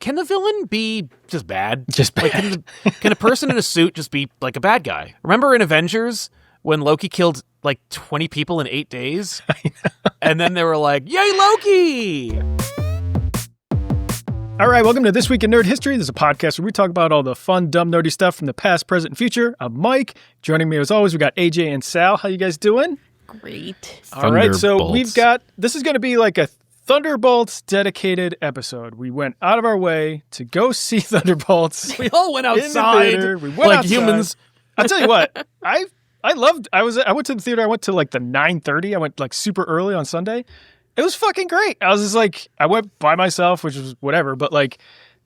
can the villain be just bad? Just bad. Like, can a person in a suit just be like a bad guy? Remember in Avengers when Loki killed like 20 people in 8 days? And then they were like, yay, Loki! All right, welcome to This Week in Nerd History. This is a podcast where we talk about all the fun, dumb, nerdy stuff from the past, present, and future. I'm Mike. Joining me as always, we got AJ and Sal. How you guys doing? Great. All right, so we've got, this is going to be like a Thunderbolts dedicated episode. We went out of our way to go see Thunderbolts. We all went outside. We went like outside. humans. I'll tell you what, I went to the theater. I went to like the 9:30. I went like super early on Sunday. It was fucking great. I was just like, I went by myself, which was whatever, but like,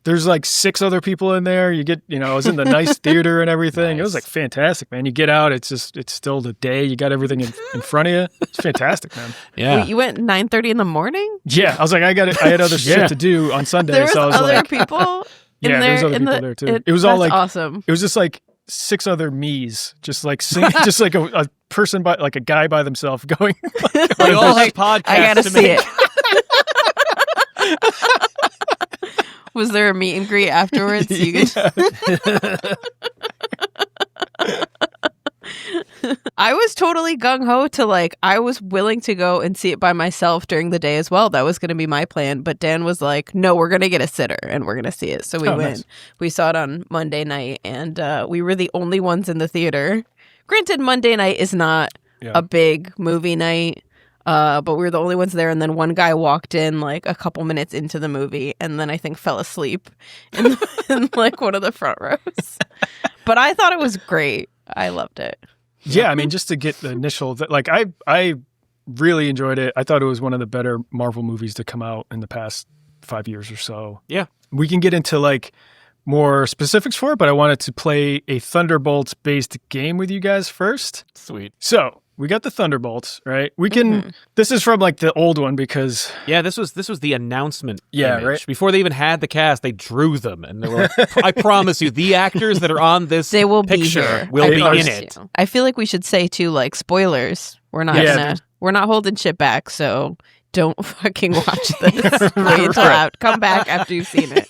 there's like 6 other people in there. You get, I was in the nice theater and everything. Nice. It was like fantastic, man. You get out, it's still the day. You got everything in front of you. It's fantastic, man. Yeah. Wait, you went 9:30 in the morning? Yeah. I was like, I had other shit to do on Sunday. There was I was other like, people in there? Yeah, there was other people there too. It was all like, awesome. It was just like 6 other me's, just like just like a person by like a guy by themselves going. We all have podcasts. I gotta see it. Was there a meet and greet afterwards? I was totally gung-ho to like, I was willing to go and see it by myself during the day as well. That was going to be my plan. But Dan was like, no, we're going to get a sitter and we're going to see it. So we went. Nice. We saw it on Monday night and we were the only ones in the theater. Granted, Monday night is not a big movie night. But we were the only ones there, and then one guy walked in like a couple minutes into the movie, and then I think fell asleep in like one of the front rows. But I thought it was great. I loved it. Yeah, I mean, just to get the initial, like I really enjoyed it. I thought it was one of the better Marvel movies to come out in the past 5 years or so. Yeah, we can get into like more specifics for it, but I wanted to play a Thunderbolts based game with you guys first. Sweet. So. We got the Thunderbolts, right? We can. This is from like the old one because this was the announcement. Yeah, right. Before they even had the cast, they drew them, and they were like, "I promise you, the actors that are on this they will picture be will be in it." I feel like we should say too, like spoilers. We're not holding shit back, so don't fucking watch this. Wait until out. Come back after you've seen it.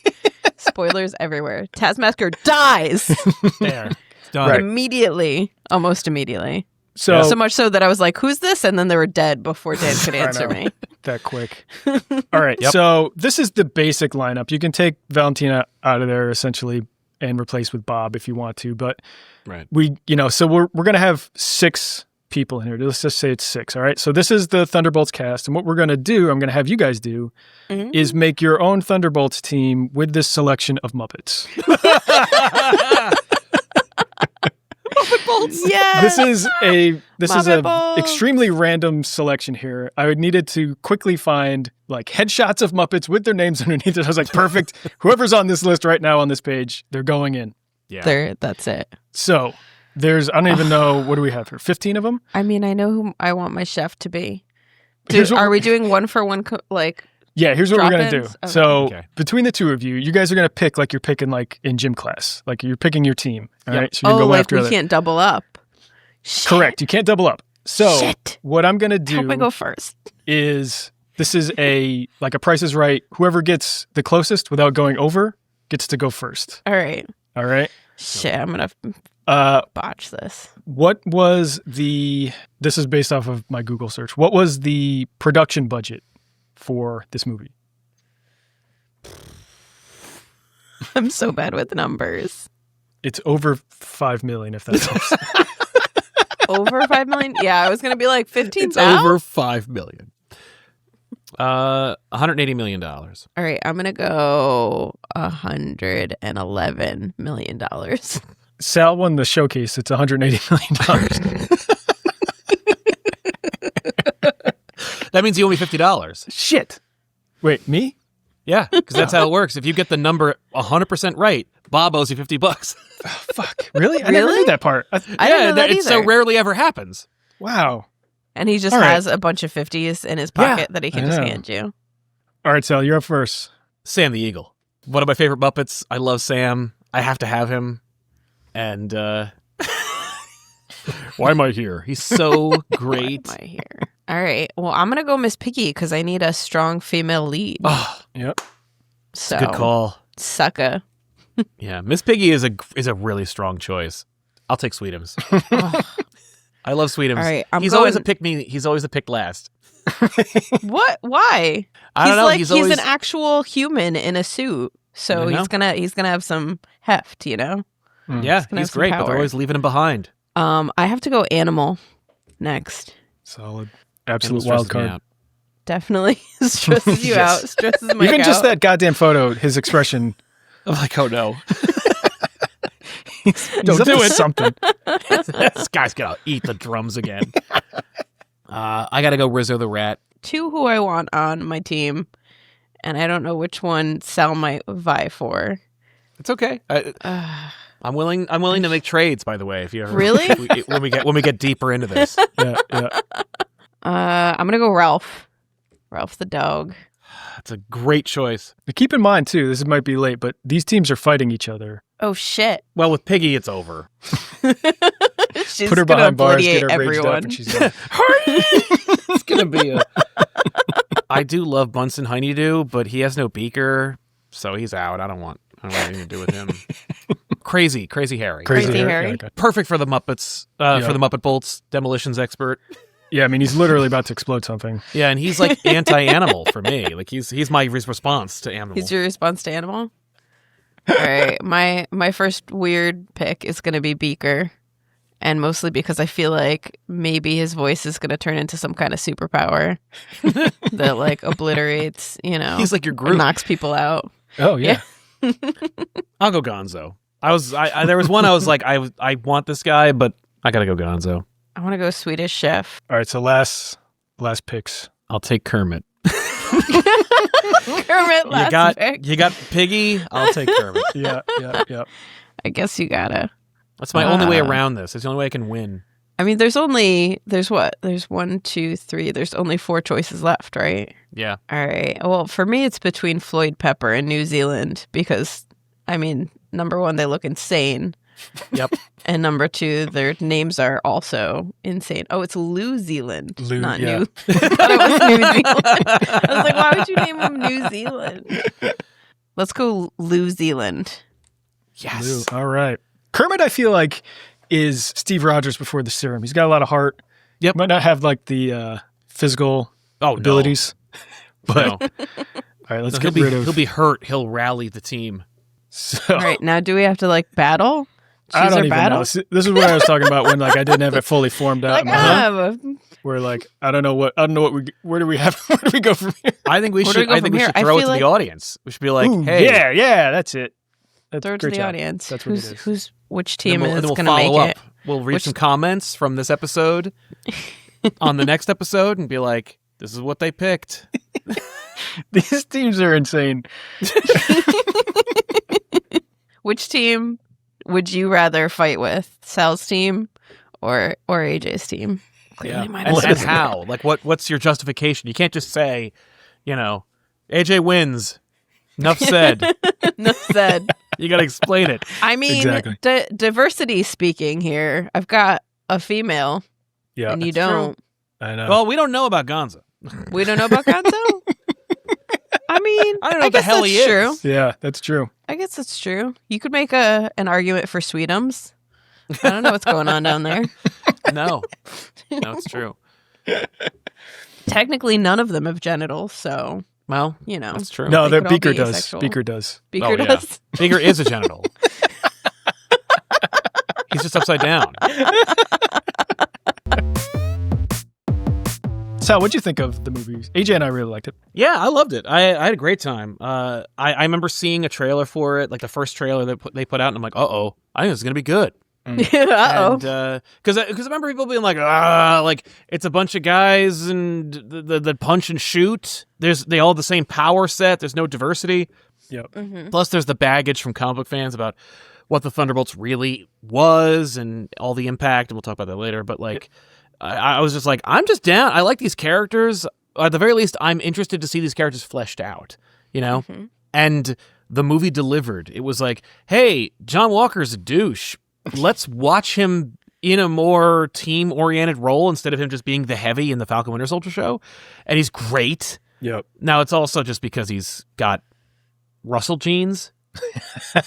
Spoilers everywhere. Taskmaster dies. There, done immediately, almost immediately. So much so that I was like, who's this? And then they were dead before Dan could answer me. That quick. All right. Yep. So this is the basic lineup. You can take Valentina out of there essentially and replace with Bob if you want to. But so we're going to have 6 people in here. Let's just say it's 6. All right. So this is the Thunderbolts cast. And what we're going to do, I'm going to have you guys do, is make your own Thunderbolts team with this selection of Muppets. Muppetbolts. Yes. This is a extremely random selection here. I needed to quickly find like headshots of Muppets with their names underneath it. I was like, perfect. Whoever's on this list right now on this page, they're going in. Yeah, that's it. So I don't even know, what do we have here? 15 of them? I mean, I know who I want my chef to be. Are we doing one for one? Yeah, here's what we're going to do. Okay. So between the two of you, you guys are going to pick like you're picking like in gym class. Like you're picking your team. All right. So you can go after we can't double up. Shit. Correct. You can't double up. So what I'm going to do Hope I go first. Is this is a Price is Right. Whoever gets the closest without going over gets to go first. All right. Shit, I'm going to botch this. What was this is based off of my Google search. What was the production budget for this movie? I'm so bad with numbers. It's over 5 million, if that helps. Over 5 million? Yeah, I was going to be like 15. It's over 5 million. $180 million. All right, I'm going to go $111 million. Sal won the showcase. It's $180 million. That means you owe me $50. Shit. Wait, me? Yeah, because that's how it works. If you get the number 100% right, Bob owes you $50. Oh, fuck. Really? I never knew that part. I didn't know that it so rarely ever happens. Wow. And he just has a bunch of 50s in his pocket that he can just hand you. All right, Sal, you're up first. Sam the Eagle. One of my favorite Muppets. I love Sam. I have to have him. And why am I here? He's so great. Why am I here? All right. Well, I'm going to go Miss Piggy because I need a strong female lead. Oh, yep. So good call. Sucker. Yeah, Miss Piggy is a really strong choice. I'll take Sweetums. I love Sweetums. All right, he's always a pick me. He's always a pick last. What? Why? I don't know. He's an actual human in a suit, so he's gonna have some heft, you know. Yeah, he's great, but they're always leaving him behind. I have to go animal next. Solid, absolute wild card. Definitely stresses you out. Stresses Mike Even out. just that goddamn photo, his expression. I'm like, oh no. Don't do it. Something. This guy's gonna eat the drums again. I gotta go Rizzo the Rat. 2 who I want on my team, and I don't know which one Sal might vie for. It's okay. I'm willing to make trades. By the way, if you ever really when we get deeper into this. Yeah. I'm gonna go Ralph. Ralph the dog. That's a great choice. But keep in mind too, this might be late, but these teams are fighting each other. Oh shit! Well, with Piggy, it's over. She's put her behind bars, get her raged up, and she's done. It's gonna be a. I do love Bunsen Honeydew, but he has no beaker, so he's out. I don't want anything to do with him. Crazy Harry. Crazy Harry. Perfect for the Muppets. For the Muppetbolts, demolitions expert. Yeah, I mean he's literally about to explode something. Yeah, and he's like anti-animal for me. Like he's my response to animal. He's your response to animal. All right, my first weird pick is going to be Beaker, and mostly because I feel like maybe his voice is going to turn into some kind of superpower that like obliterates, he's like your group, knocks people out. Oh yeah. I'll go Gonzo. There was one I was like I want this guy, but I gotta go Gonzo. I want to go Swedish Chef. All right, so last picks. I'll take Kermit. Kermit last pick. You got Piggy. I'll take Kermit. Yeah. I guess you gotta. That's my only way around this. It's the only way I can win. I mean, there's 1, 2, 3. There's only 4 choices left, right? Yeah. All right. Well, for me, it's between Floyd Pepper and New Zealand because, I mean, number 1, they look insane. Yep. And number 2, their names are also insane. Oh, it's New Zealand, not New. I thought it was New Zealand. I was like, why would you name him New Zealand? Let's go New Zealand. Yes. Lou. All right. Kermit, I feel like, is Steve Rogers before the serum. He's got a lot of heart. Yep. Might not have like the physical abilities. No. But all right, let's get rid of. He'll be hurt. He'll rally the team. So, all right, now do we have to like battle? I don't even know. This is what I was talking about when like I didn't have it fully formed out. We're like, where do we go from here? I think we should throw it to the audience. We should be like, hey, yeah, that's it. That's throw it to the audience. That's what it is. Which team is going to make it? We'll read some comments from this episode on the next episode and be like, this is what they picked. These teams are insane. Which team would you rather fight with? Sal's team or AJ's team? Yeah. And how? Like, what's your justification? You can't just say, AJ wins. Enough said. Enough said. You got to explain it. I mean, exactly. Diversity speaking here. I've got a female. Yeah, and you don't. True. I know. Well, we don't know about Gonzo. We don't know about Gonzo? I mean, I don't know what the hell he is. True. Yeah, that's true. I guess that's true. You could make an argument for Sweetums. I don't know what's going on down there. No, it's true. Technically, none of them have genitals, so... Well, that's true. No, Beaker does. Beaker does. Beaker does? Yeah. Beaker is a genital. He's just upside down. Sal, what'd you think of the movie? AJ and I really liked it. Yeah, I loved it. I had a great time. I remember seeing a trailer for it, like the first trailer that they put out, and I'm like, uh-oh, I think it's going to be good. Uh-oh. Because I remember people being like, it's a bunch of guys and the punch and shoot. They all have the same power set. There's no diversity. Yep. Mm-hmm. Plus, there's the baggage from comic book fans about what the Thunderbolts really was and all the impact, and we'll talk about that later. But like, I was just like, I'm just down. I like these characters. At the very least, I'm interested to see these characters fleshed out. Mm-hmm. And the movie delivered. It was like, hey, John Walker's a douche. Let's watch him in a more team-oriented role instead of him just being the heavy in the Falcon Winter Soldier show. And he's great. Yep. Now, it's also just because he's got Russell genes.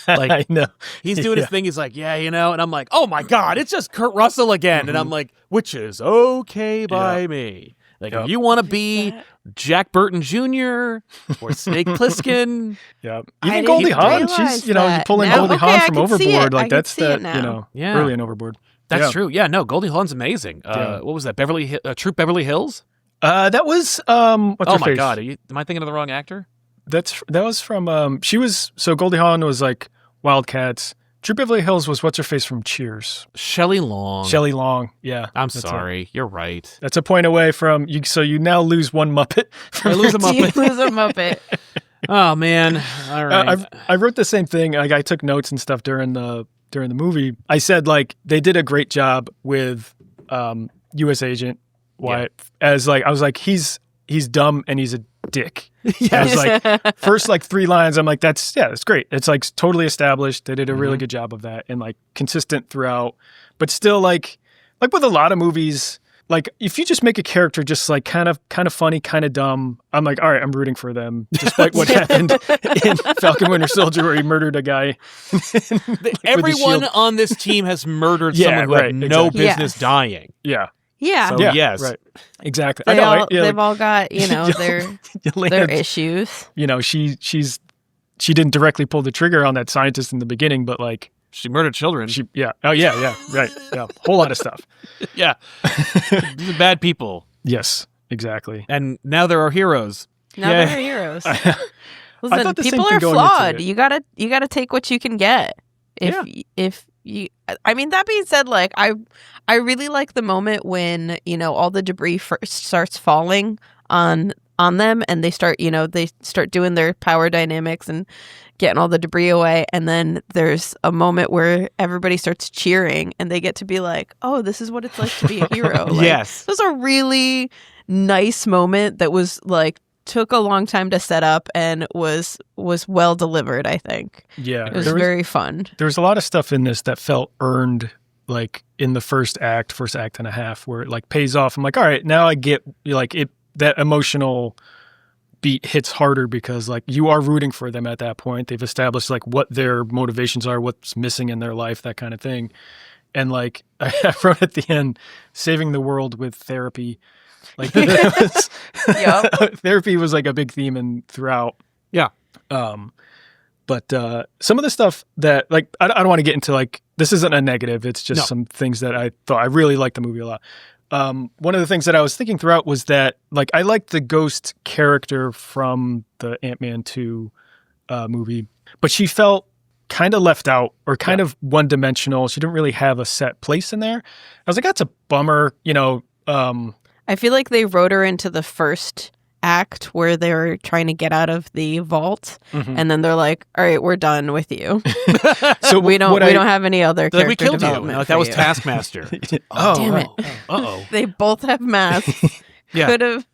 Like, I know. He's doing his thing. He's like, yeah, and I'm like, oh my God, it's just Kurt Russell again. And I'm like, which is okay by me. Like, if you want to be Jack Burton Jr. or Snake Plissken. Even Goldie Hawn, she's, you pulling Goldie Hawn from Overboard. Like, that's that, early in Overboard. That's true. Yeah, no, Goldie Hawn's amazing. What was that? Troop Beverly Hills? That was, what's her face? Oh my God, am I thinking of the wrong actor? That was from, Goldie Hawn was like Wildcats. Troop Beverly Hills was what's her face from Cheers. Shelley Long. Yeah. I'm sorry. You're right. That's a point away from you. So you now lose one Muppet. I lose a Muppet. You lose a Muppet. Oh man. All right. I wrote the same thing. Like I took notes and stuff during the movie. I said like they did a great job with U.S. Agent Wyatt as like I was like he's dumb and he's a dick. I was like first like 3 lines I'm like that's great. It's like totally established. They did a really good job of that and like consistent throughout. But still like with a lot of movies, like if you just make a character just like kind of funny, kind of dumb, I'm like, all right, I'm rooting for them. Despite what happened in Falcon Winter Soldier where he murdered a guy. Everyone on this team has murdered someone who had no business dying. Yeah. Yeah. So, yes. Right. Exactly. They've all got, their issues. She didn't directly pull the trigger on that scientist in the beginning, but like she murdered children. Oh yeah. Right. Yeah. Whole lot of stuff. Yeah. These are bad people. Yes, exactly. And now there are heroes. There are heroes. Listen, people are flawed. You gotta take what you can get. If you, I mean, that being said, like I really like the moment when all the debris first starts falling on them, and they start doing their power dynamics and getting all the debris away, and then there's a moment where everybody starts cheering, and they get to be like, "Oh, this is what it's like to be a hero." Like, yes, it was a really nice moment that was like took a long time to set up and was well delivered, I think. Yeah. It was very fun. There's a lot of stuff in this that felt earned, like in the first act and a half, where it like pays off. I'm like, all right, now I get like it, that emotional beat hits harder because like you are rooting for them at that point. They've established like what their motivations are, what's missing in their life, that kind of thing. And like I wrote at the end, saving the world with therapy. Like therapy was like a big theme throughout. Yeah. But some of the stuff that like I don't want to get into like this isn't a negative. It's just some things that I thought I really liked the movie a lot. One of the things that I was thinking throughout was that like I liked the ghost character from the Ant-Man 2 movie, but she felt kind of left out or kind of one-dimensional. She didn't really have a set place in there. I was like, that's a bummer, I feel like they wrote her into the first act where they were trying to get out of the vault, and then they're like, "All right, we're done with you. So we don't have any other character we killed development." You. Like, that was Taskmaster. Damn it! Uh-oh. They both have masks. Could have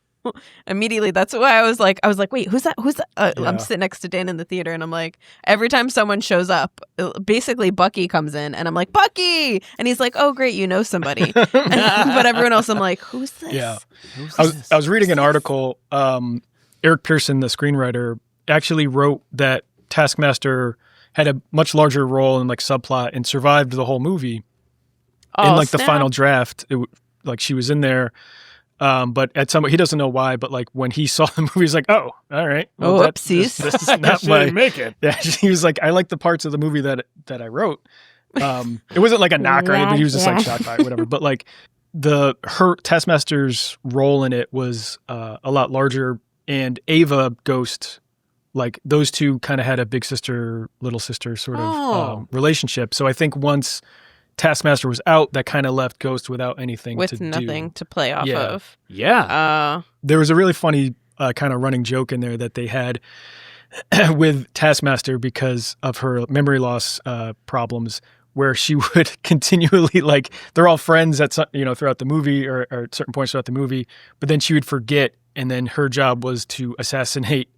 immediately. That's why I was like, wait, who's that? I'm sitting next to Dan in the theater, and I'm like, every time someone shows up, basically Bucky comes in, and I'm like, Bucky, and he's like, oh great, you know somebody. But everyone else, I'm like, who's this? Yeah, I was reading an article. Eric Pearson, the screenwriter, actually wrote that Taskmaster had a much larger role in like subplot and survived the whole movie. In like the final draft, like she was in there. But at some he doesn't know why, but like when he saw the movie, he's like, "Oh, all right, well, whoopsies, this is not make it." Yeah, he was like, "I like the parts of the movie that I wrote." It wasn't like a knock or anything. He was just like shocked by it, whatever. But like her Taskmaster's role in it was a lot larger, and Ava Ghost, like those two kind of had a big sister, little sister sort of relationship. So I think once Taskmaster was out, that kind of left Ghost without anything to do. With nothing to play off of. Yeah. There was a really funny kind of running joke in there that they had with Taskmaster because of her memory loss problems, where she would continually, like, they're all friends at throughout the movie or at certain points throughout the movie, but then she would forget, and then her job was to assassinate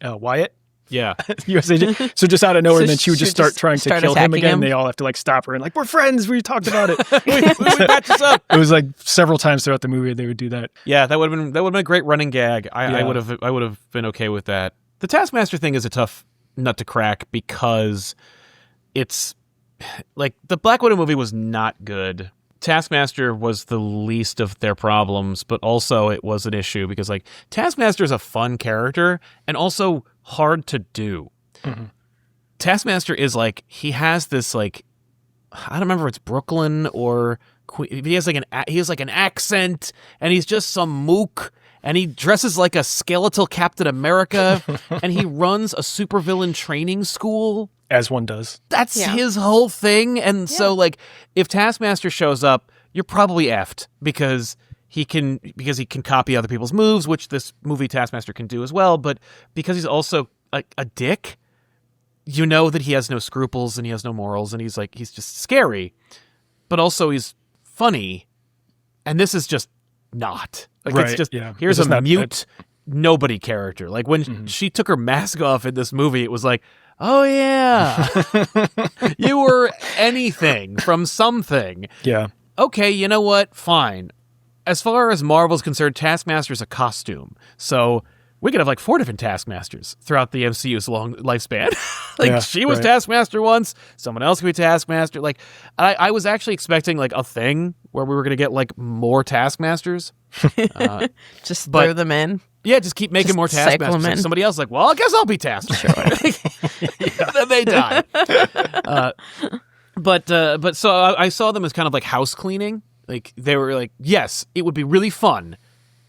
Wyatt. Yeah. U.S. agent. So just out of nowhere, then she would just start trying to kill him again. Him. They all have to like stop her and like, we're friends. We talked about it. we patched this up. It was like several times throughout the movie they would do that. Yeah, that would have been a great running gag. I would have been okay with that. The Taskmaster thing is a tough nut to crack because it's like the Black Widow movie was not good. Taskmaster was the least of their problems, but also it was an issue because like Taskmaster is a fun character and also hard to do. Mm-hmm. Taskmaster is like, he has this like, I don't remember if it's Brooklyn or he has like an accent and he's just some mook and he dresses like a skeletal Captain America and he runs a supervillain training school. As one does. That's his whole thing. And so like if Taskmaster shows up, you're probably effed because he can copy other people's moves, which this movie Taskmaster can do as well. But because he's also a dick, you know that he has no scruples and he has no morals and he's just scary, but also he's funny. And this is just not. Like it's just here's a mute nobody character. Like when she took her mask off in this movie, it was like, oh yeah, you were anything from something. Yeah. Okay, you know what? Fine. As far as Marvel's concerned, Taskmaster's a costume. So we could have like 4 different Taskmasters throughout the MCU's long lifespan. She was Taskmaster once, someone else could be Taskmaster. Like I was actually expecting like a thing where we were going to get like more Taskmasters. Just throw them in. Yeah, just keep making more Taskmasters. Like somebody else like, well, I guess I'll be Taskmaster. Then they die. But so I saw them as kind of like house cleaning. Like they were like, yes, it would be really fun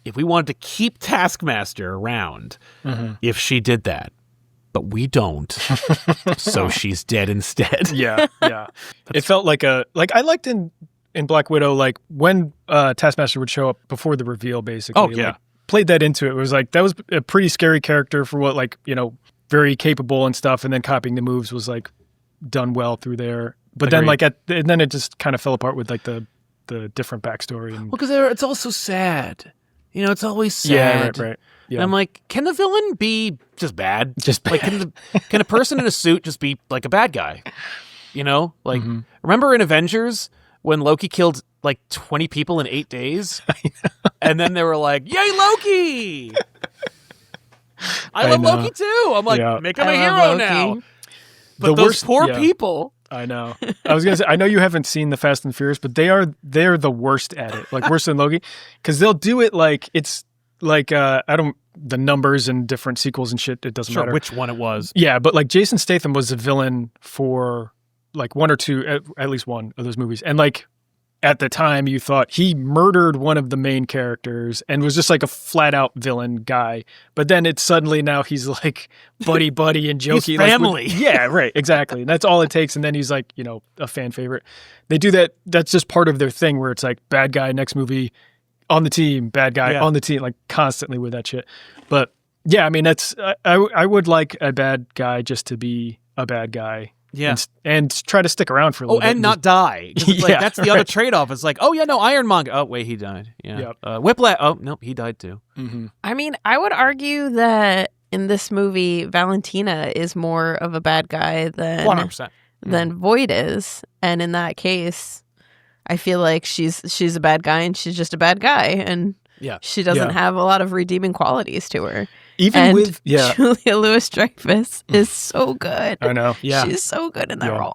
if we wanted to keep Taskmaster around if she did that. But we don't. So she's dead instead. Yeah. It felt like I liked in Black Widow, like when Taskmaster would show up before the reveal, basically. Oh, yeah. Like, played that into it. It was like, that was a pretty scary character for what, like, you know, very capable and stuff. And then copying the moves was like done well through there. But then like, and then it just kind of fell apart with like the different backstory. And, well, because it's also sad. You know, it's always sad. Yeah, right. Yeah. And I'm like, can the villain be just bad? Just bad. Like, can a person in a suit just be like a bad guy? You know, like remember in Avengers when Loki killed like 20 people in 8 days, and then they were like, "Yay, Loki!" I love Loki too. I'm like, make him a hero now. But those poor people. I know. I was gonna say, I know you haven't seen the Fast and Furious, but they're the worst at it. Like worse than Loki, because they'll do it like it's like the numbers and different sequels and shit. It doesn't matter which one it was. Yeah, but like Jason Statham was a villain for like one or two, at least one of those movies, and like at the time you thought he murdered one of the main characters and was just like a flat out villain guy. But then it's suddenly now he's like buddy and jokey. He's family. Like yeah, right. Exactly. And that's all it takes. And then he's like, you know, a fan favorite. They do that. That's just part of their thing where it's like bad guy next movie on the team, bad guy on the team, like constantly with that shit. But yeah, I mean, that's, I would like a bad guy just to be a bad guy. Yeah, and try to stick around for a little bit. And not die. It's like, that's the other trade-off. It's like, oh, yeah, no, Ironmonger. Oh, wait, he died. Yeah. Yep. Whiplash. Oh, nope, he died too. Mm-hmm. I mean, I would argue that in this movie, Valentina is more of a bad guy than 100%. Than Voight is. And in that case, I feel like she's a bad guy and she's just a bad guy. And she doesn't have a lot of redeeming qualities to her. Even with Julia Louis-Dreyfus is so good. I know. Yeah, she's so good in that role.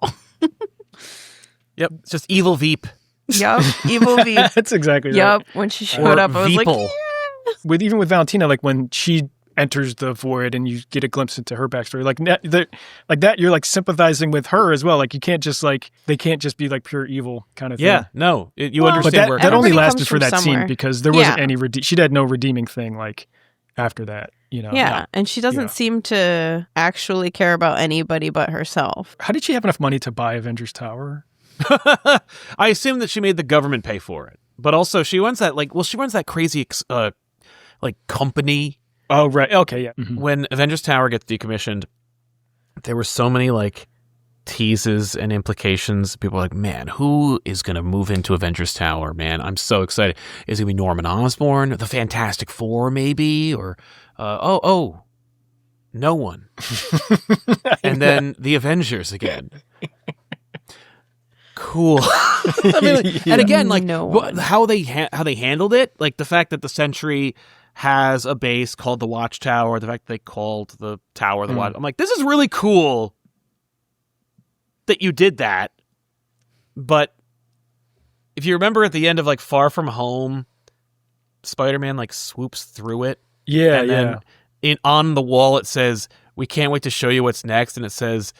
Yep, it's just evil Veep. Yep, evil Veep. That's exactly right. Yep, when she showed up, I was like, yeah. Even with Valentina, like when she enters the void and you get a glimpse into her backstory, like that, you're like sympathizing with her as well. Like you can't just like they can't just be like pure evil kind of thing. Yeah, no, you understand. But that only lasted for that scene because there wasn't any she had no redeeming thing like after that. You know, and she doesn't seem to actually care about anybody but herself. How did she have enough money to buy Avengers Tower? I assume that she made the government pay for it, but also she runs that crazy like company. Oh right, okay, yeah. Mm-hmm. When Avengers Tower gets decommissioned, there were so many like teases and implications. People are like, man, who is going to move into Avengers Tower? Man, I'm so excited. Is it going to be Norman Osborn, the Fantastic Four, maybe, or no one. And then the Avengers again. Cool. I mean, and again, like how they handled it, like the fact that the Sentry has a base called the Watchtower. The fact that they called the tower the Watch. I'm like, this is really cool that you did that. But if you remember at the end of like Far From Home, Spider-Man like swoops through it. Yeah, and then on the wall it says, "We can't wait to show you what's next," and it says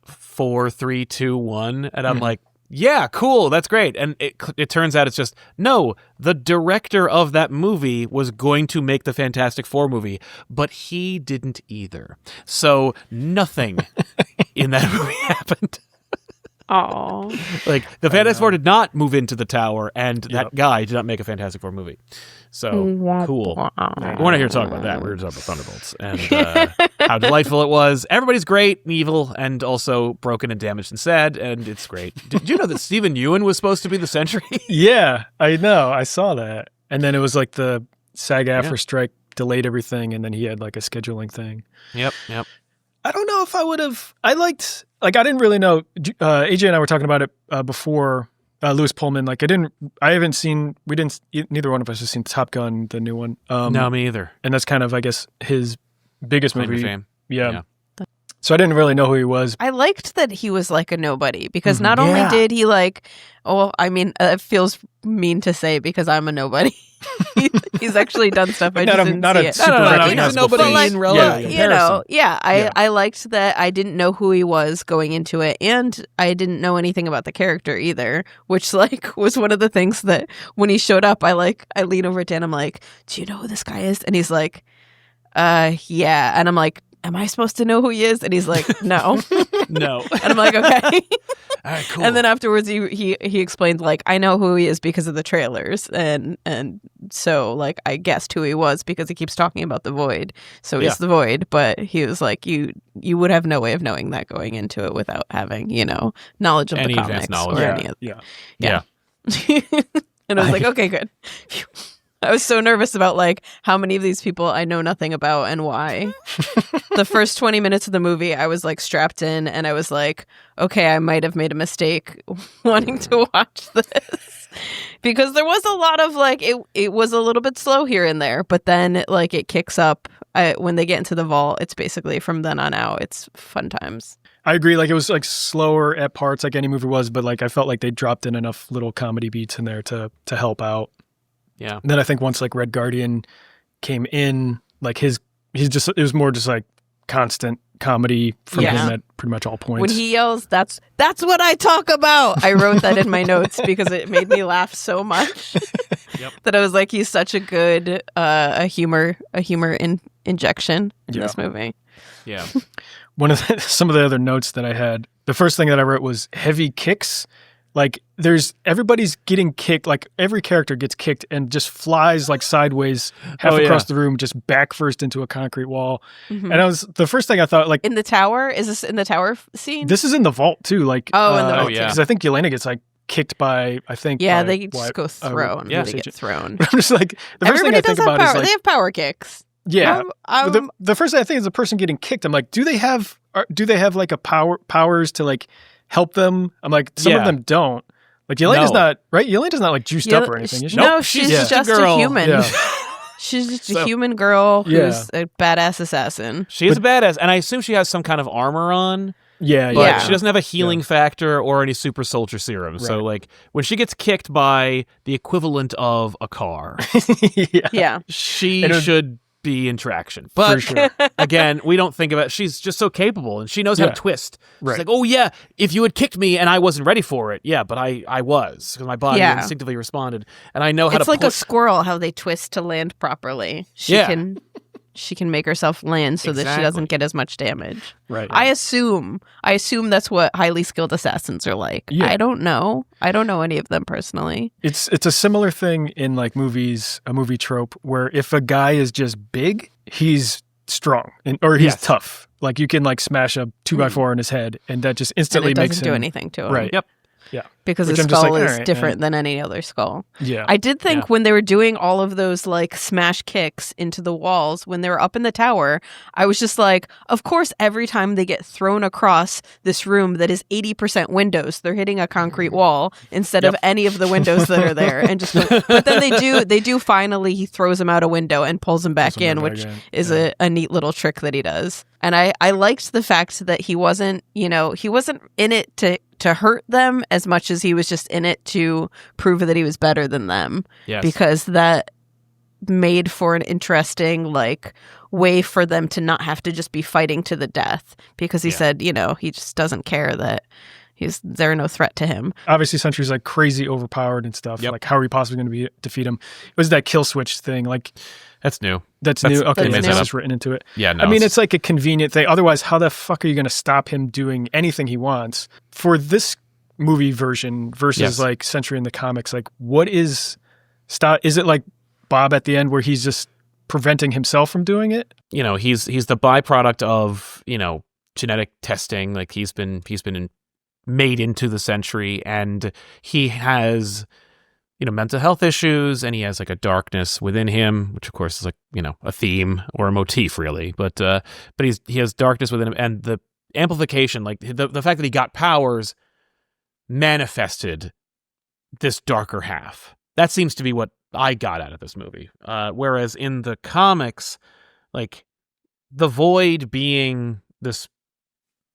4, 3, 2, 1, and I'm like, yeah, cool, that's great. And it turns out it's just, no, the director of that movie was going to make the Fantastic Four movie, but he didn't either. So nothing in that movie happened. Oh, Like, the Fantastic Four did not move into the tower, and that guy did not make a Fantastic Four movie. So, cool. We're not here to talk about that. We're here to talk about Thunderbolts and how delightful it was. Everybody's great and evil and also broken and damaged and sad, and it's great. Did you know that Stephen Ewan was supposed to be the Sentry? Yeah, I know. I saw that. And then it was like the SAG-AFTRA strike delayed everything, and then he had like a scheduling thing. Yep. I don't know if I would have. I didn't really know. AJ and I were talking about it before. Lewis Pullman. Like, neither one of us has seen Top Gun, the new one. No, me either. And that's kind of, I guess, his biggest movie. Fame. Yeah. So I didn't really know who he was. I liked that he was like a nobody because not only did he like, it feels mean to say because I'm a nobody. He's actually done stuff. I just didn't see it. Super recognizable he's a nobody face. in relative comparison. I liked that I didn't know who he was going into it, and I didn't know anything about the character either, which like was one of the things that when he showed up, I lean over to Dan, I'm like, do you know who this guy is? And he's like, yeah. And I'm like, am I supposed to know who he is? And he's like, no. No. And I'm like, okay. All right, cool. And then afterwards he explained like, I know who he is because of the trailers. And so like I guessed who he was because he keeps talking about the Void. So he's the Void. But he was like, you would have no way of knowing that going into it without having, knowledge of any the comics knowledge. or any of Yeah. And I was like, okay, good. I was so nervous about like how many of these people I know nothing about and why. The first 20 minutes of the movie, I was like strapped in and I was like, okay, I might have made a mistake wanting to watch this. Because there was a lot of like, it was a little bit slow here and there, but then like it kicks up when they get into the vault. It's basically from then on out, it's fun times. I agree. Like, it was like slower at parts, like any movie was, but like I felt like they dropped in enough little comedy beats in there to help out. Yeah. And then I think once like Red Guardian came in, like it was more just like constant comedy from him at pretty much all points. When he yells, that's what I talk about. I wrote that in my notes because it made me laugh so much that I was like, he's such a good a humor injection in this movie. Yeah. Some of the other notes that I had, the first thing that I wrote was heavy kicks. Like, everybody's getting kicked, like every character gets kicked and just flies like sideways across the room, just back first into a concrete wall. Mm-hmm. And the first thing I thought, like, in the tower? Is this in the tower scene? This is in the vault too. Like, in the vault. Because I think Yelena gets like kicked by, I think. Yeah, they just go thrown. They get thrown. I'm just like, the first thing I think about is like, they have power kicks. Yeah. The first thing I think is a person getting kicked. I'm like, do they have like a powers to like help them? I'm like, some of them don't. Like, Yelena's not, right? Yelena's not like juiced up or anything, is she? No, she's just a human. Yeah. She's just a human girl who's a badass assassin. She is a badass, and I assume she has some kind of armor on. Yeah, but she doesn't have a healing factor or any super soldier serum. Right. So, like, when she gets kicked by the equivalent of a car, she should be in traction. But again, we don't think about it. She's just so capable, and she knows how to twist. She's like, oh yeah, if you had kicked me and I wasn't ready for it, but I was, because my body instinctively responded, and I know how to. It's like a squirrel, how they twist to land properly. She can make herself land so that she doesn't get as much damage. Right. I assume that's what highly skilled assassins are like. Yeah. I don't know any of them personally. It's a similar thing in like movies, a movie trope where if a guy is just big, he's strong or he's tough. Like, you can like smash a 2x4 in his head, and that just instantly makes him do anything to him. Right. Yep. Yeah. Because Which his I'm just skull like, is all right, different than any other skull. Yeah. I did think when they were doing all of those like smash kicks into the walls, when they were up in the tower, I was just like, of course, every time they get thrown across this room that is 80% windows, they're hitting a concrete wall instead of any of the windows that are there. And just, but then they do finally, he throws him out a window and pulls him back in, which is a neat little trick that he does. And I liked the fact that he wasn't in it to hurt them as much as he was just in it to prove that he was better than them. Yes. Because that made for an interesting like way for them to not have to just be fighting to the death, because he said, he just doesn't care that they're no threat to him. Obviously Sentry's like crazy overpowered and stuff. Like how are we possibly going to defeat him? It was that kill switch thing. Like that's new. That's new. Okay, it's just written into it. Yeah, no, I mean, it's like a convenient thing. Otherwise, how the fuck are you going to stop him doing anything he wants? For this movie version versus like Sentry in the comics, like what is is it like Bob at the end where he's just preventing himself from doing it? He's the byproduct of, genetic testing. Like he's been made into the Sentry, and he has mental health issues, and he has like a darkness within him, which of course is like, a theme or a motif really. But he has darkness within him, and the amplification, like the fact that he got powers manifested this darker half. That seems to be what I got out of this movie. Whereas in the comics, like the Void being this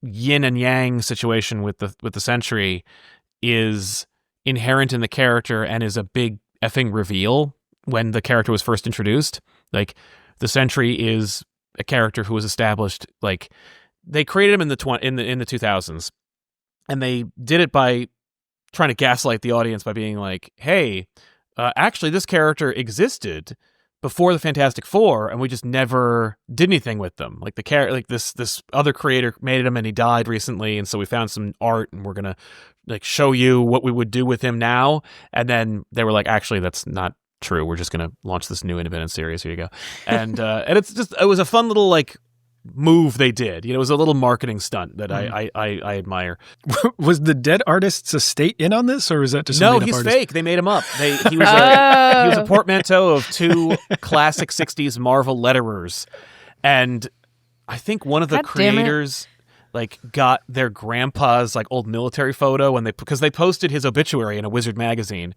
yin and yang situation with the Sentry is inherent in the character and is a big effing reveal when the character was first introduced. Like the Sentry is a character who was established, like they created him in the 2000s, and they did it by trying to gaslight the audience by being like, hey, actually this character existed before the Fantastic Four, and we just never did anything with them. Like this other creator made him, and he died recently, and so we found some art, and we're gonna like show you what we would do with him now. And then they were like, actually, that's not true. We're just gonna launch this new independent series. Here you go. And and it was a fun little like move they did. It was a little marketing stunt that I admire. Was the dead artist's estate in on this, or is that just no? He's fake. They made him up. He was a portmanteau of two classic '60s Marvel letterers, and I think one of the creators like got their grandpa's like old military photo, and because they posted his obituary in a Wizard magazine.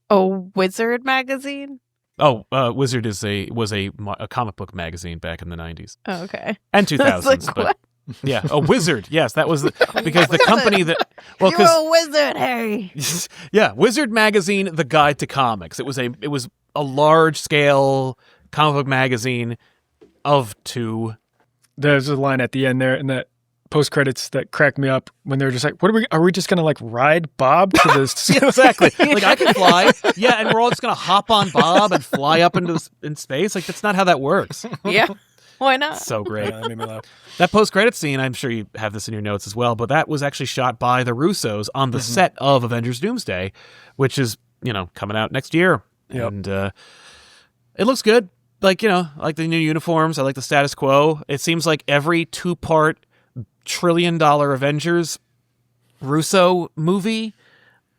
Oh, Wizard magazine. Oh, Wizard was a comic book magazine back in the 90s. Oh, okay. And 2000s. Like, but yeah, a Wizard. Yes, that was because the company that you're a wizard, Harry. Yeah, Wizard magazine, the guide to comics. It was a large scale comic book magazine of two. There's a line at the end there in that post credits that cracked me up when they were just like, are we just gonna like ride Bob to this? Yeah, exactly. Like I can fly. Yeah, and we're all just gonna hop on Bob and fly up in space. Like that's not how that works. Yeah. Why not? So great. Yeah, that made me laugh. That post-credit scene, I'm sure you have this in your notes as well, but that was actually shot by the Russos on the set of Avengers Doomsday, which is, coming out next year. Yep. And it looks good. Like, I like the new uniforms. I like the status quo. It seems like every 2-part $1 trillion Avengers Russo movie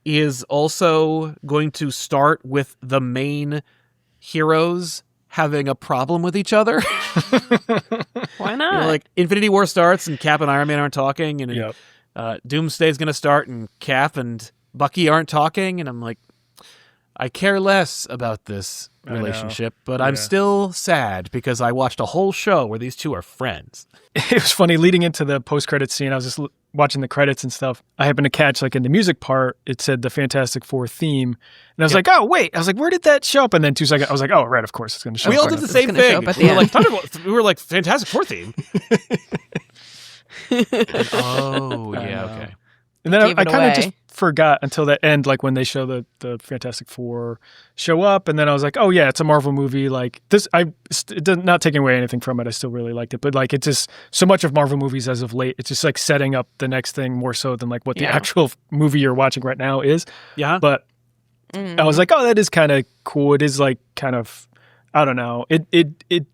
is also going to start with the main heroes having a problem with each other. Why not? Like Infinity War starts and Cap and Iron Man aren't talking, and Doomsday's going to start and Cap and Bucky aren't talking, and I'm like, I care less about this relationship, but I'm still sad because I watched a whole show where these two are friends. It was funny leading into the post-credits scene. I was just watching the credits and stuff. I happened to catch, like in the music part, it said the Fantastic Four theme. And I was like, oh, wait. I was like, where did that show up? And then 2 seconds, I was like, oh, right, of course. It's going to show up. We all did the same thing. We were like, Fantastic Four theme. Okay. And then I kind of just forgot until the end, like when they show the Fantastic Four show up, and then I was like, oh yeah, it's a Marvel movie. Like this, not taking away anything from it. I still really liked it, but like it's just so much of Marvel movies as of late. It's just like setting up the next thing more so than like what the actual movie you're watching right now is. Yeah. But I was like, oh, that is kind of cool. It is like kind of, I don't know. It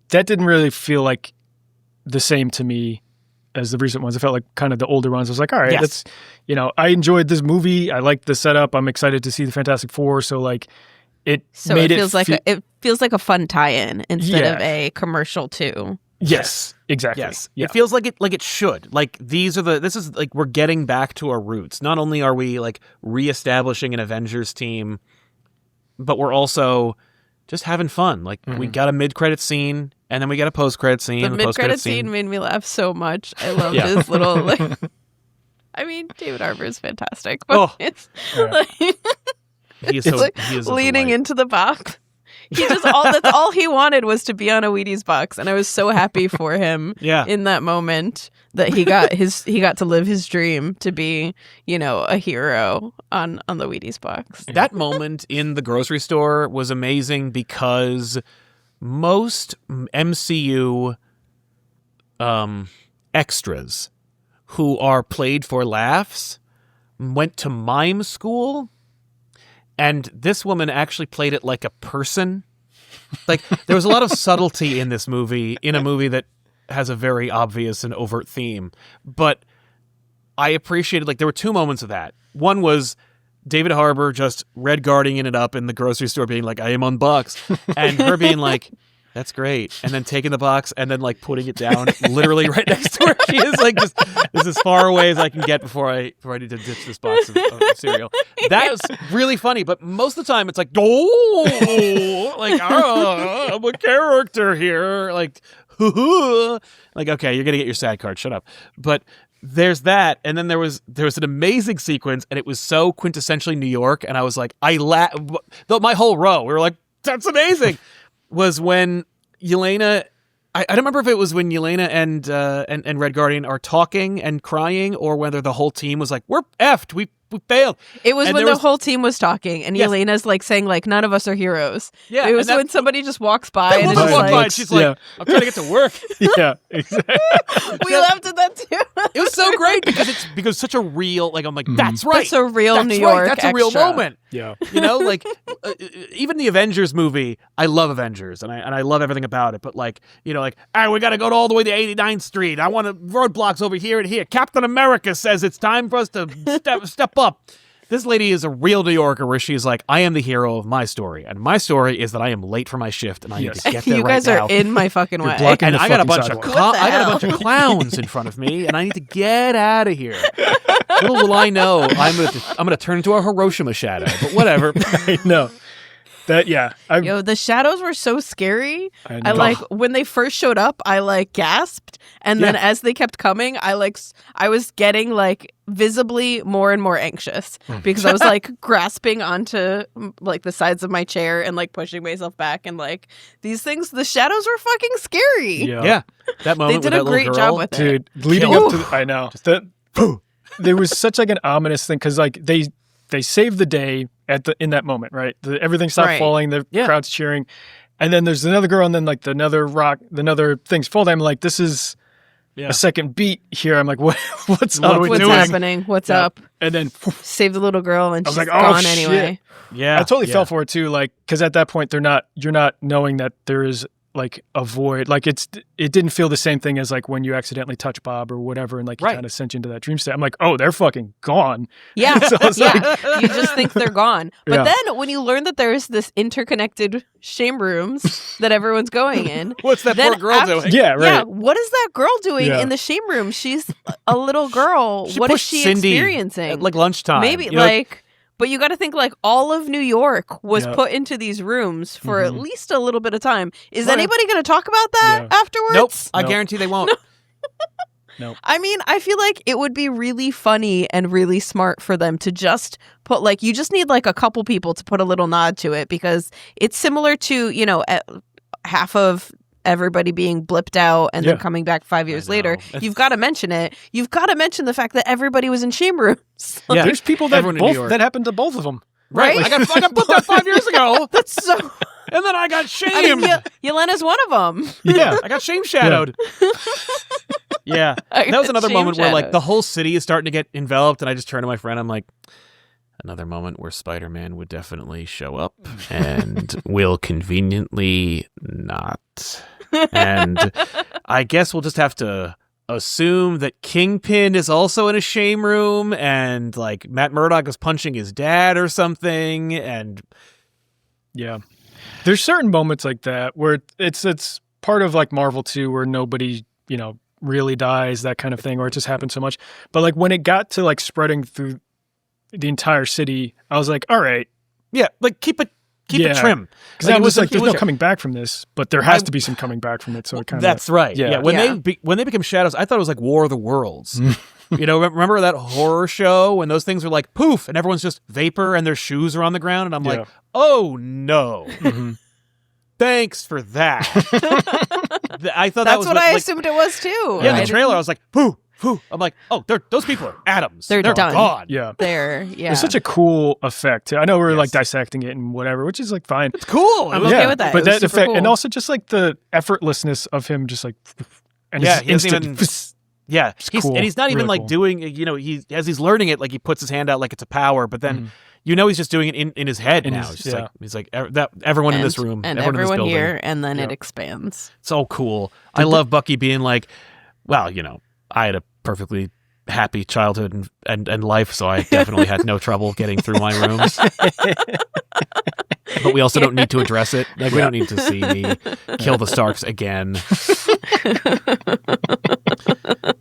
that didn't really feel like the same to me as the recent ones. I felt like kind of the older ones. I was like, all right, Yes. that's, I enjoyed this movie. I liked the setup. I'm excited to see the Fantastic Four. So like, it feels like a fun tie-in instead of a commercial too. Yes, exactly. Yes, yeah. it feels like it should. Like this is like we're getting back to our roots. Not only are we like reestablishing an Avengers team, but we're also just having fun. Like we got a mid-credit scene, and then we got a post-credit scene. The mid-credit scene made me laugh so much. I loved his little. I mean, David Harbour is fantastic, but it's like he is leaning into the box. That's all he wanted was to be on a Wheaties box, and I was so happy for him. In that moment that he got to live his dream to be, a hero on the Wheaties box. That moment in the grocery store was amazing because most MCU extras who are played for laughs went to mime school. And this woman actually played it like a person. Like, there was a lot of subtlety in this movie, in a movie that has a very obvious and overt theme. But I appreciated, like, there were two moments of that. One was David Harbour just red guarding it up in the grocery store being like, I am on box. And her being like, that's great. And then taking the box and then like putting it down literally right next to where she is. Like, just this is as far away as I can get before I need to ditch this box of cereal. That was really funny. But most of the time it's like, I'm a character here. Like, like, okay, you're going to get your sad card. Shut up. But there's that. And then there was an amazing sequence, and it was so quintessentially New York. And I was like, my whole row, we were like, that's amazing. Was when Yelena, I don't remember if it was when Yelena and Red Guardian are talking and crying, or whether the whole team was like, we're effed, we failed. It was when the whole team was talking, and Yelena's like saying like, none of us are heroes. Yeah, it was when somebody just walks by and it's like, and she's like, I'm trying to get to work. Yeah, exactly. We laughed at that too. It was so great because such a real, like, I'm like, that's right. That's a real New York That's a real moment. Yeah. Like even the Avengers movie, I love Avengers and I love everything about it. But like, like, all right, we got to go all the way to 89th Street. I want roadblocks over here and here. Captain America says it's time for us to step up. This lady is a real New Yorker where she's like, I am the hero of my story. And my story is that I am late for my shift and I need to get there you guys right are in my fucking way. And I got a bunch of clowns in front of me and I need to get out of here. Little will I know, I'm gonna turn into a Hiroshima shadow, but whatever. I know. The shadows were so scary. I like when they first showed up, I like gasped, and then as they kept coming, I was getting like visibly more and more anxious because I was like grasping onto like the sides of my chair and like pushing myself back, and like these things, the shadows were fucking scary. Yeah. That moment they did a great job with it, dude. Leading up to, I know there was such like an ominous thing because like they saved the day in that moment, right? Everything stopped falling, the crowd's cheering, and then there's another girl, and then like another thing's falling. I'm like, this is a second beat here. I'm like, what's up? What's happening? What's up? And then save the little girl, and she's like, gone shit. anyway. Yeah, I totally fell for it too. Like, because at that point, you're not knowing that there is like a void. Like it didn't feel the same thing as like when you accidentally touch Bob or whatever, and like kind of sent you into that dream state. I'm like, oh, they're fucking gone. Yeah, so you just think they're gone. But then when you learn that there's this interconnected shame rooms that everyone's going in, what's that poor girl doing? Yeah, right. Yeah, what is that girl doing in the shame room? She's a little girl. What is she experiencing? At like lunchtime, maybe like. But you got to think like all of New York was put into these rooms for at least a little bit of time. Is anybody going to talk about that afterwards? Nope. I guarantee they won't. Nope. I mean, I feel like it would be really funny and really smart for them to just put like, you just need like a couple people to put a little nod to it, because it's similar to, half of everybody being blipped out and then coming back 5 years later. You've got to mention it. You've got to mention the fact that everybody was in shame rooms. Yeah, there's people that happened to both of them. Right. Like, I got blipped out 5 years ago. That's so. And then I got shamed. Yelena's one of them. Yeah. I got shame shadowed. Yeah. That was another moment where like the whole city is starting to get enveloped, and I just turned to my friend. I'm like, another moment where Spider-Man would definitely show up and will conveniently not. And I guess we'll just have to assume that Kingpin is also in a shame room and like Matt Murdock is punching his dad or something. And yeah, there's certain moments like that where it's part of like Marvel 2 where nobody, really dies, that kind of thing, or it just happens so much. But like when it got to like spreading through the entire city, I was like, all right. Yeah, like keep it trim. Because I was like, there's no coming back from this, but there has to be some coming back from it. So it kind of... That's right. Yeah. When they become shadows, I thought it was like War of the Worlds. Remember that horror show when those things are like poof and everyone's just vapor and their shoes are on the ground? And I'm like, oh no. Mm-hmm. Thanks for that. I thought that's what I assumed it was too. Yeah, in the trailer I was like, poof. I'm like, oh, those people are atoms. They're done. Gone. Yeah. It's such a cool effect. I know we're like dissecting it and whatever, which is like fine. It's cool. I'm okay with that. But that effect, cool. And also just like the effortlessness of him just like, and he instant. Cool. And he's not even like doing, he as he's learning it, like he puts his hand out like it's a power, but then he's just doing it in his head now. He's like everyone in this room, and everyone in this building. here, and then it expands. So cool. I love Bucky being like, well, I had a perfectly happy childhood and life, so I definitely had no trouble getting through my rooms. But we also don't need to address it. Like we don't need to see me kill the Starks again.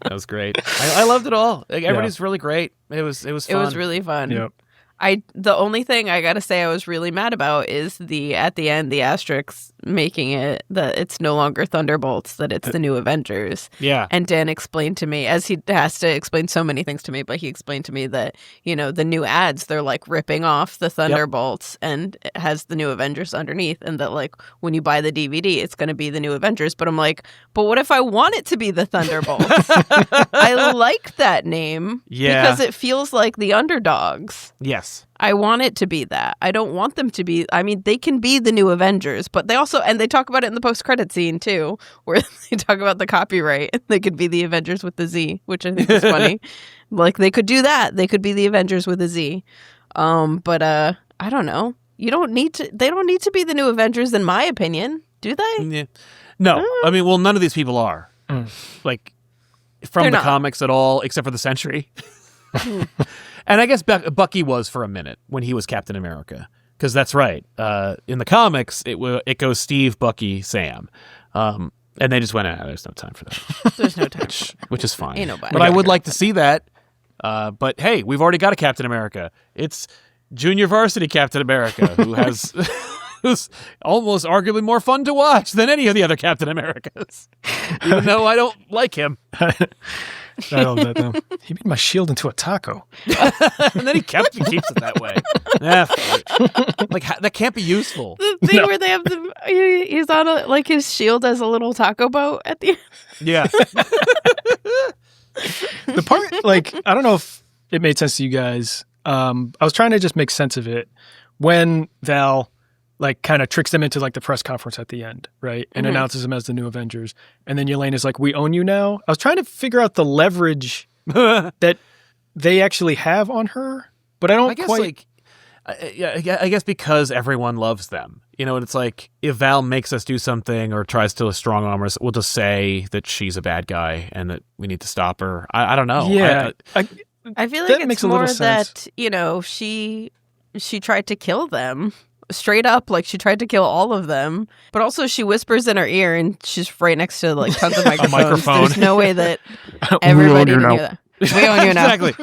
That was great. I loved it all. Like, everybody's really great. It was fun. It was really fun. Yep. The only thing I gotta say I was really mad about is at the end the asterisks making it that it's no longer Thunderbolts, that it's the new Avengers. Yeah. And Dan explained to me, as he has to explain so many things to me, but he explained to me that, the new ads, they're like ripping off the Thunderbolts and it has the new Avengers underneath, and that like when you buy the DVD it's gonna be the new Avengers. But I'm like, but what if I want it to be the Thunderbolts? I like that name because it feels like the underdogs. Yes. I want it to be that. I don't want them to be... I mean, they can be the new Avengers, but they also... And they talk about it in the post-credit scene, too, where they talk about the copyright. They could be the Avengers with the Z, which I think is funny. Like, they could do that. They could be the Avengers with a Z. But I don't know. They don't need to be the new Avengers, in my opinion. Do they? Yeah. No. I mean, well, none of these people are. Like, from the comics at all, except for the Sentry. And I guess Bucky was for a minute when he was Captain America, because that's right. In the comics, it goes Steve, Bucky, Sam, and they just went, there's no time for that. There's no time, which is fine. Ain't nobody. But I would like to see that. But hey, we've already got a Captain America. It's Junior Varsity Captain America, who's almost arguably more fun to watch than any of the other Captain Americas, even though I don't like him. I don't know that. He made my shield into a taco. And then he keeps it that way. Like, that can't be useful. The thing where they have he's on his shield as a little taco boat at the end. Yeah. The part, I don't know if it made sense to you guys. I was trying to just make sense of it when Val kind of tricks them into the press conference at the end, right? And announces them as the new Avengers. And then Yelena's like, we own you now. I was trying to figure out the leverage that they actually have on her, but I guess quite... I guess because everyone loves them. And it's like, if Val makes us do something or tries to strong arm us, we'll just say that she's a bad guy and that we need to stop her. I don't know. Yeah. I feel like it's more that, she tried to kill them. Straight up, she tried to kill all of them, but also she whispers in her ear, and she's right next to tons of microphones. A microphone. There's no way that everybody can hear that. We own you now. Exactly.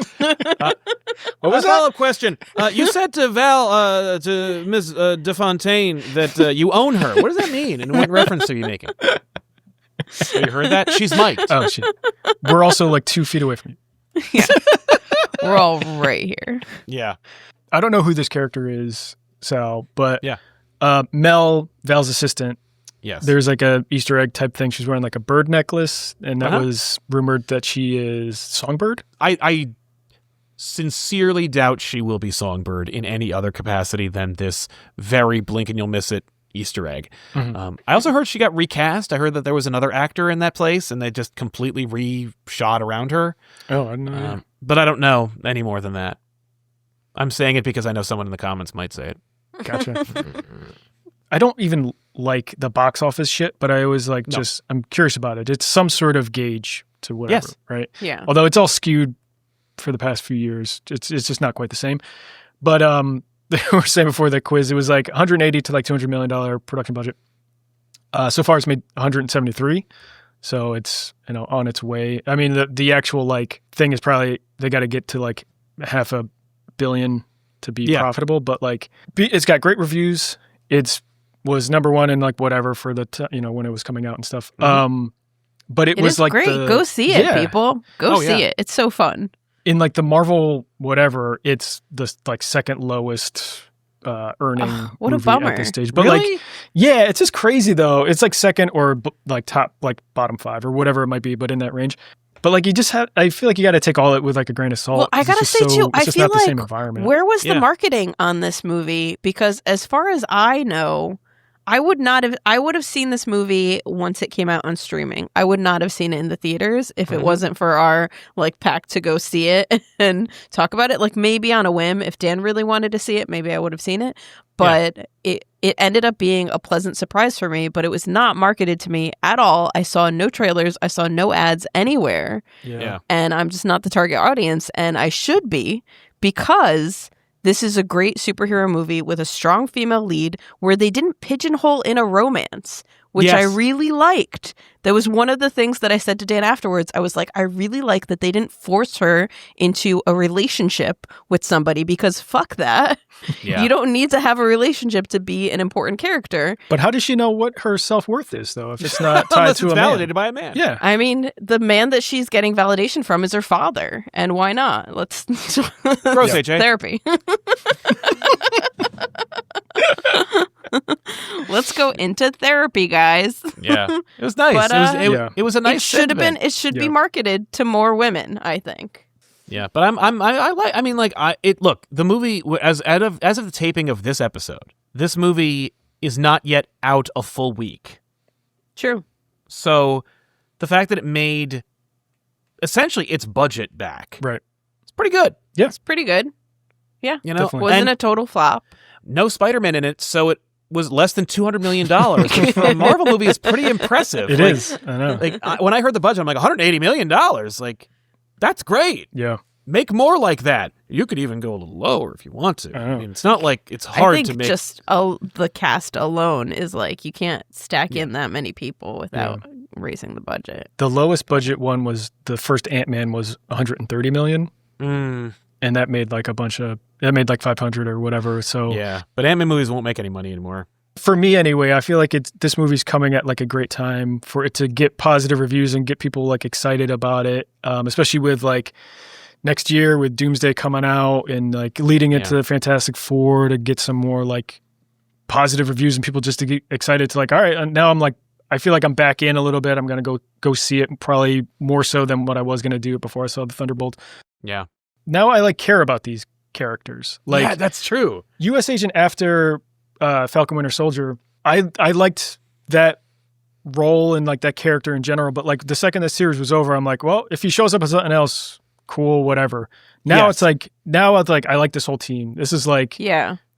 What was follow-up question? You said to Val, to Ms. DeFontaine, that you own her. What does that mean? And what reference are you making? Have you heard that? She's mic'd. Oh, shit. We're also 2 feet away from you. Yeah. We're all right here. Yeah. I don't know who this character is, Sal, but yeah. Mel, Val's assistant, yes, there's a Easter egg type thing. She's wearing a bird necklace, and that was rumored that she is Songbird. I sincerely doubt she will be Songbird in any other capacity than this very blink and you'll miss it Easter egg. Mm-hmm. I also heard she got recast. I heard that there was another actor in that place, and they just completely re-shot around her. Oh, I didn't know. But I don't know any more than that. I'm saying it because I know someone in the comments might say it. Gotcha. I don't even like the box office shit, but I always I'm curious about it. It's some sort of gauge to whatever, Yes. right? Yeah. Although it's all skewed for the past few years. It's just not quite the same. But they were saying before the quiz, it was like $180 to like $200 million production budget. So far, it's made 173. So it's on its way. I mean, the actual like thing is probably they got to get to like $500 million to be profitable. But like it's got great reviews. It's was number one in like whatever for the when it was coming out and stuff. Mm-hmm. But it was like great. Go see it, people. Go see it. It's so fun. In like the Marvel whatever, it's the like second lowest earning what a movie bummer. at this stage. But Really? like, yeah, it's just crazy though. It's like second or like top, like bottom 5 or whatever it might be, but in that range. But like you just have, I feel like you got to take all it with like a grain of salt. Well, I gotta say too, I feel not the like same environment. where was the marketing on this movie? Because as far as I know, I would have seen this movie once it came out on streaming. I would not have seen it in the theaters if it wasn't for our like pack to go see it and talk about it. Like maybe on a whim, if Dan really wanted to see it, maybe I would have seen it. But it ended up being a pleasant surprise for me, but it was not marketed to me at all. I saw no trailers. I saw no ads anywhere. Yeah. And I'm just not the target audience. And I should be, because this is a great superhero movie with a strong female lead where they didn't pigeonhole in a romance, which I really liked. That was one of the things that I said to Dan afterwards. I was like, I really like that they didn't force her into a relationship with somebody, because fuck that. Yeah. You don't need to have a relationship to be an important character. But how does she know what her self-worth is though, if it's not tied Unless to it's a validated man? by a man. Yeah. I mean, the man that she's getting validation from is her father. And why not? Let's Gross, AJ. Therapy. Let's go into therapy, guys. Yeah, it was nice. But, it was a nice. It should have been. sentiment. It should be marketed to more women, I think. Yeah, but look, the movie as of the taping of this episode, this movie is not yet out a full week. True. So the fact that it made essentially its budget back, Right. it's pretty good. Yeah, it's pretty good. Yeah, Definitely. Wasn't a total flop. No Spider-Man in it, so it was less than $200 million. Which for a Marvel movie is pretty impressive. It is. I know. When I heard the budget, I'm like, $180 million. Like, that's great. Yeah. Make more like that. You could even go a little lower if you want to. I mean, it's not like it's hard I think to make. Just the cast alone is like, you can't stack in that many people without raising the budget. The lowest budget one was the first Ant-Man was $130 million. And that made like that made like 500 or whatever. So yeah, but Ant-Man movies won't make any money anymore. For me anyway, I feel like this movie's coming at like a great time for it to get positive reviews and get people like excited about it, especially with like next year with Doomsday coming out and like leading into the Fantastic Four to get some more like positive reviews and people just to get excited to like, all right, now I'm like, I feel like I'm back in a little bit. I'm going to go see it, probably more so than what I was going to do before I saw the Thunderbolts. Yeah. Now I like care about these characters. Like, yeah, that's true. U.S. Agent after Falcon Winter Soldier, I liked that role and like that character in general. But like the second the series was over, I'm like, well, if he shows up as something else, cool, whatever. Now it's like I like this whole team. This is like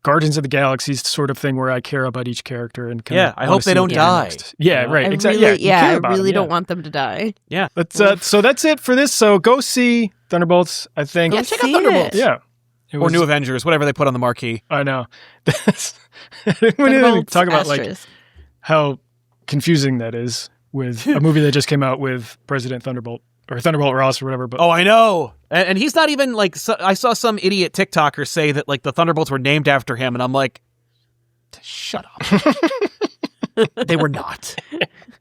Guardians of the Galaxy sort of thing where I care about each character and I hope they don't die. Yeah, right. Exactly. I really don't want them to die. Yeah. So that's it for this. So go see Thunderbolts. I think. Yeah, check out Thunderbolts. Yeah. Or New Avengers, whatever they put on the marquee. I know. We didn't even talk about like how confusing that is with a movie that just came out with President Thunderbolt or Thunderbolt Ross or whatever. But I know. And he's not even like, I saw some idiot TikToker say that like the Thunderbolts were named after him. And I'm like, shut up. They were not.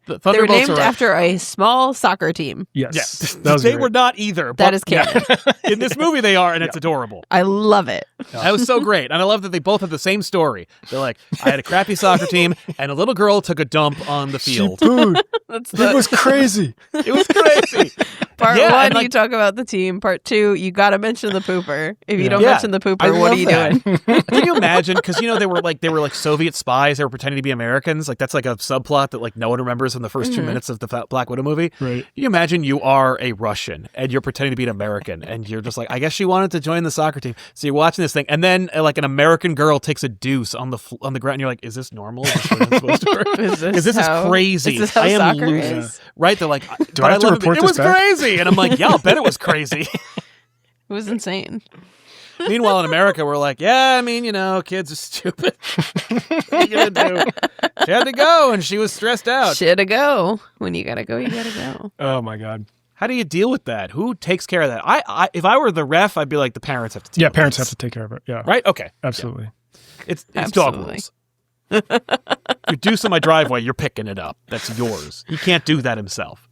The they were named after a small soccer team. Yes. They were not either. That is canon. In this movie they are, and it's adorable. I love it. That was so great. And I love that they both have the same story. They're like, I had a crappy soccer team, and a little girl took a dump on the field. It was crazy. It was crazy. Part one, you talk about the team. Part two, you got to mention the pooper. If you don't mention the pooper, what are you doing? Can you imagine? Because they were like Soviet spies. They were pretending to be Americans. Like that's like a subplot that like no one remembers in the first 2 minutes of the Black Widow movie. Right. Can you imagine you are a Russian and you're pretending to be an American and you're just like, I guess she wanted to join the soccer team. So you're watching this thing. And then like an American girl takes a deuce on the ground. And you're like, is this normal? Is this what I'm supposed to work? Is this crazy? Is this how I am soccer losing. is? Right? They're like, do I have to report it this was back? crazy. And I'm like, yeah, I'll bet it was crazy. It was insane. Meanwhile, in America, we're like, yeah, I mean, kids are stupid. What are you going to do? She had to go, and she was stressed out. She had to go. When you got to go, you got to go. Oh, my God. How do you deal with that? Who takes care of that? I if I were the ref, I'd be like, the parents have to deal with parents this. have to take care of it. Yeah. Right? Okay. Absolutely. Yeah. It's dog rules. You deuce in my driveway, you're picking it up. That's yours. He can't do that himself.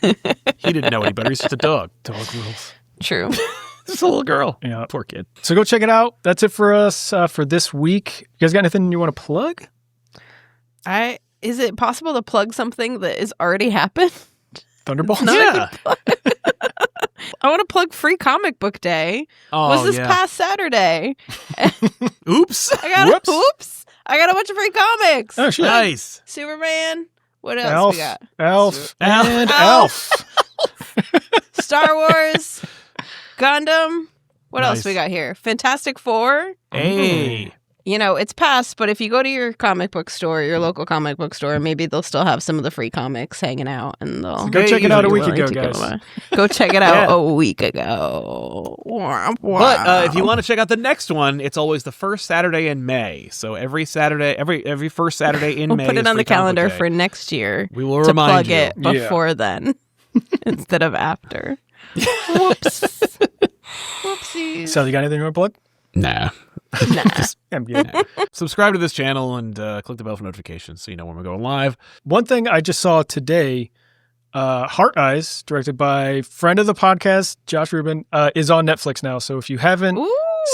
He didn't know any better. He's just a dog. Dog rules. True. Just a little girl. Yeah. Poor kid. So go check it out. That's it for us for this week. You guys got anything you want to plug? Is it possible to plug something that has already happened? Thunderbolts? Yeah. I want to plug Free Comic Book Day. Oh, Was this past Saturday? Oops. I got a bunch of free comics. Oh, shit. Nice. Superman. What else we got? Elf. Star Wars. Gundam. What Nice. else we got here? Fantastic Four. Hey. It's past, but if you go to your comic book store, your local comic book store, maybe they'll still have some of the free comics hanging out, and they'll go check it out a week willing ago, to guys. Go check it out a week ago. But if you want to check out the next one, it's always the first Saturday in May. So every Saturday, every first Saturday in we'll May. put it is on the Free Comic calendar Book Day. for next year. We will to remind plug you. it before then, instead of after. Whoops. Whoopsies. Sal, you got anything you want to plug? Nah. I'm good. Subscribe to this channel and click the bell for notifications so you know when we're going live. One thing I just saw today, Heart Eyes, directed by friend of the podcast, Josh Rubin, is on Netflix now. So if you haven't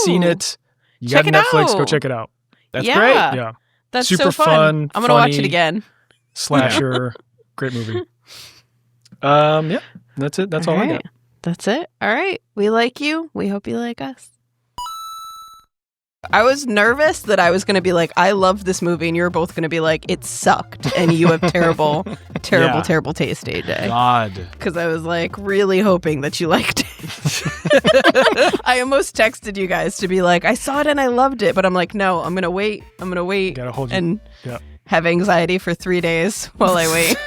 seen it, you got Netflix, go check it out. That's great. Yeah. That's super so fun. I'm going to watch it funny, again. Slasher. Great movie. Yeah, that's it. That's all I got. That's it. All right. We like you. We hope you like us. I was nervous that I was going to be like, I love this movie, and you were both going to be like, it sucked, and you have terrible taste, AJ. God. Because I was like really hoping that you liked it. I almost texted you guys to be like, I saw it and I loved it, but I'm like, no, I'm going to wait. Gotta hold you. And have anxiety for 3 days while I wait.